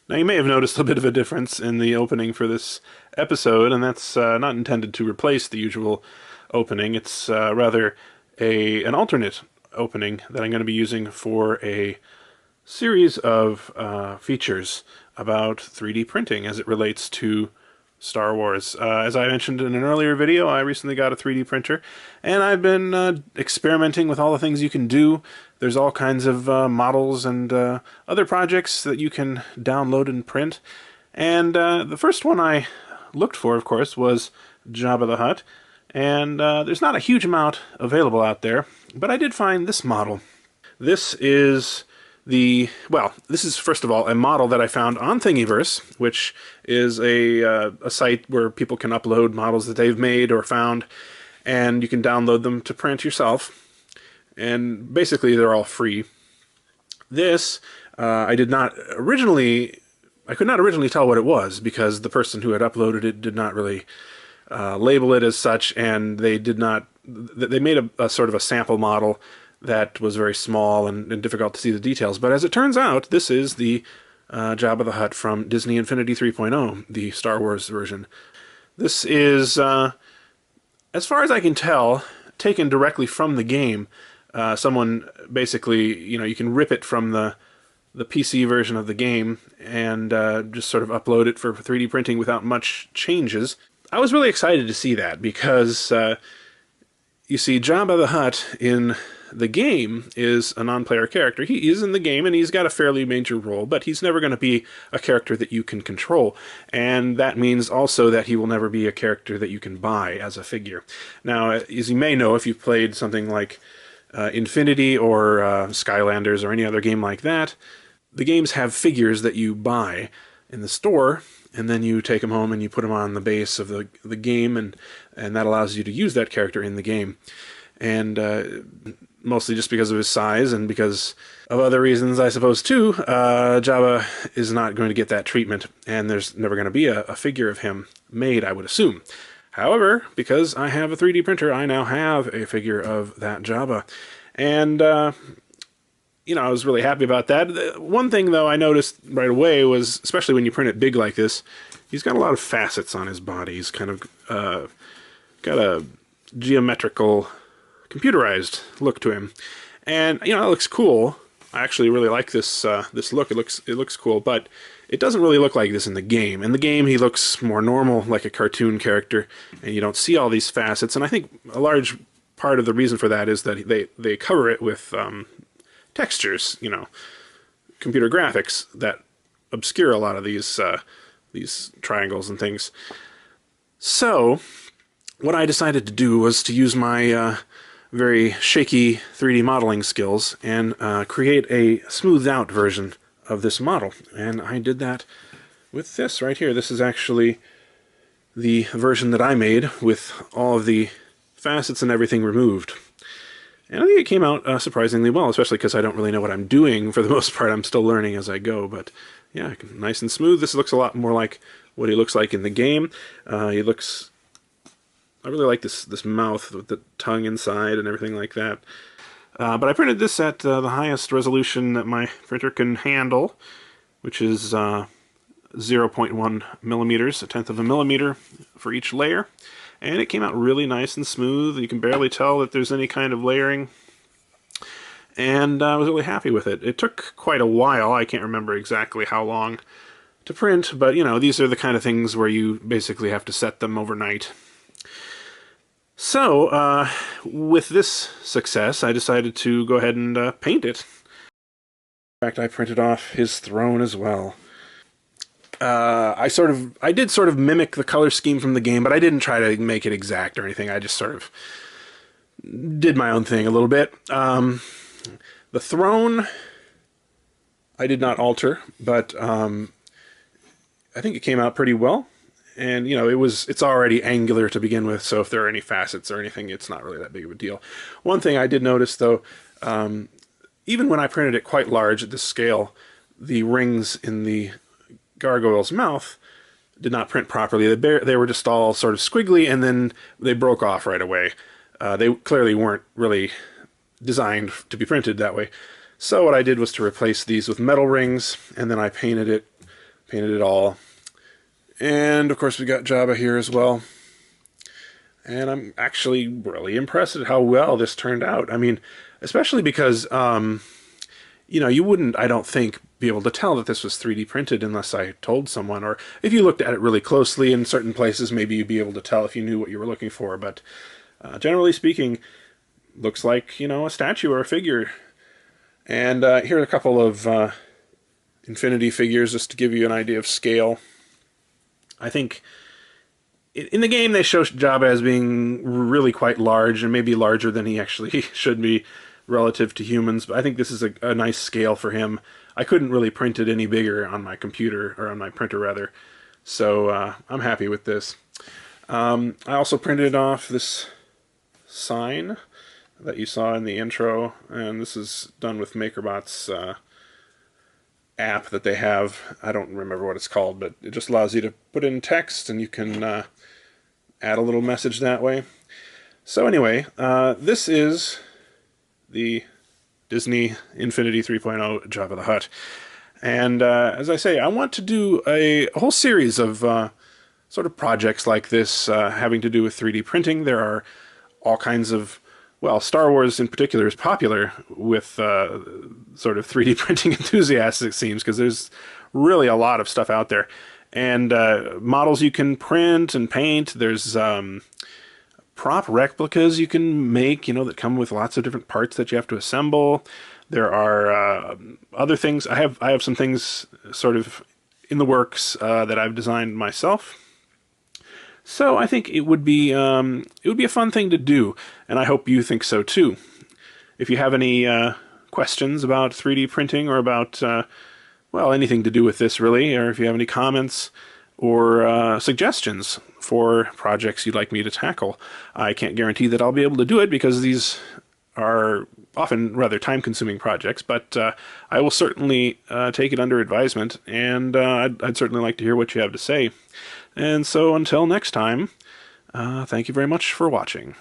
Now you may have noticed a bit of a difference in the opening for this episode, and that's not intended to replace the usual opening. It's rather an alternate opening that I'm going to be using for a series of features about 3D printing as it relates to Star Wars. As I mentioned in an earlier video, I recently got a 3D printer, and I've been experimenting with all the things you can do. There's all kinds of models and other projects that you can download and print. And the first one I looked for, of course, was Jabba the Hutt. And there's not a huge amount available out there, but I did find this model. This is this is first of all a model that I found on Thingiverse, which is a site where people can upload models that they've made or found, and you can download them to print yourself. And basically, they're all free. This I could not originally tell what it was because the person who had uploaded it did not really label it as such, and they made a sort of a sample model that was very small and difficult to see the details. But as it turns out, this is the Jabba the Hutt from Disney Infinity 3.0, the Star Wars version. This is, as far as I can tell, taken directly from the game. Someone basically, you can rip it from the PC version of the game and just sort of upload it for 3D printing without much changes. I was really excited to see that because, you see, Jabba the Hutt in the game is a non-player character. He is in the game, and he's got a fairly major role, but he's never going to be a character that you can control. And that means also that he will never be a character that you can buy as a figure. Now, as you may know, if you've played something like Infinity or Skylanders or any other game like that, the games have figures that you buy in the store, and then you take them home and you put them on the base of the game, and that allows you to use that character in the game. And mostly just because of his size and because of other reasons, I suppose, too, Jabba is not going to get that treatment, and there's never going to be a figure of him made, I would assume. However, because I have a 3D printer, I now have a figure of that Jabba. And, I was really happy about that. One thing, though, I noticed right away was, especially when you print it big like this, he's got a lot of facets on his body. He's kind of got a geometrical, computerized look to him. And, it looks cool. I actually really like this this look. It looks cool, but it doesn't really look like this in the game. In the game, he looks more normal, like a cartoon character, and you don't see all these facets. And I think a large part of the reason for that is that they cover it with textures, computer graphics that obscure a lot of these triangles and things. So, what I decided to do was to use my very shaky 3D modeling skills and create a smoothed out version of this model. And I did that with this right here. This is actually the version that I made with all of the facets and everything removed. And I think it came out surprisingly well, especially because I don't really know what I'm doing for the most part. I'm still learning as I go, but yeah, nice and smooth. This looks a lot more like what he looks like in the game. I really like this mouth with the tongue inside and everything like that. But I printed this at the highest resolution that my printer can handle, which is 0.1 millimeters, a tenth of a millimeter for each layer. And it came out really nice and smooth. You can barely tell that there's any kind of layering. And I was really happy with it. It took quite a while. I can't remember exactly how long to print, but these are the kind of things where you basically have to set them overnight. So, with this success, I decided to go ahead and paint it. In fact, I printed off his throne as well. I did sort of mimic the color scheme from the game, but I didn't try to make it exact or anything. I just sort of did my own thing a little bit. The throne, I did not alter, but I think it came out pretty well. And, it's already angular to begin with, so if there are any facets or anything, it's not really that big of a deal. One thing I did notice, though, even when I printed it quite large at this scale, the rings in the gargoyle's mouth did not print properly. They were just all sort of squiggly, and then they broke off right away. They clearly weren't really designed to be printed that way. So what I did was to replace these with metal rings, and then I painted it Painted it all. And, of course, we got Jabba here as well. And I'm actually really impressed at how well this turned out. I mean, especially because, you wouldn't, I don't think, be able to tell that this was 3D printed unless I told someone. Or if you looked at it really closely in certain places, maybe you'd be able to tell if you knew what you were looking for. But generally speaking, looks like, a statue or a figure. And here are a couple of Infinity figures just to give you an idea of scale. I think in the game they show Jabba as being really quite large, and maybe larger than he actually should be relative to humans, but I think this is a nice scale for him. I couldn't really print it any bigger on my computer, or on my printer rather, so I'm happy with this. I also printed off this sign that you saw in the intro, and this is done with MakerBot's app that they have. I don't remember what it's called, but it just allows you to put in text and you can add a little message that way. So anyway, this is the Disney Infinity 3.0 Jabba the Hutt. And as I say, I want to do a whole series of sort of projects like this having to do with 3D printing. There are all kinds of, well, Star Wars in particular is popular with sort of 3D printing enthusiasts, it seems, because there's really a lot of stuff out there. And models you can print and paint. There's prop replicas you can make, that come with lots of different parts that you have to assemble. There are other things. I have some things sort of in the works that I've designed myself. So I think it would be a fun thing to do, and I hope you think so too. If you have any questions about 3D printing or about well, anything to do with this really, or if you have any comments or suggestions for projects you'd like me to tackle, I can't guarantee that I'll be able to do it because these are often rather time-consuming projects, but I will certainly take it under advisement, and I'd certainly like to hear what you have to say. And so until next time, thank you very much for watching.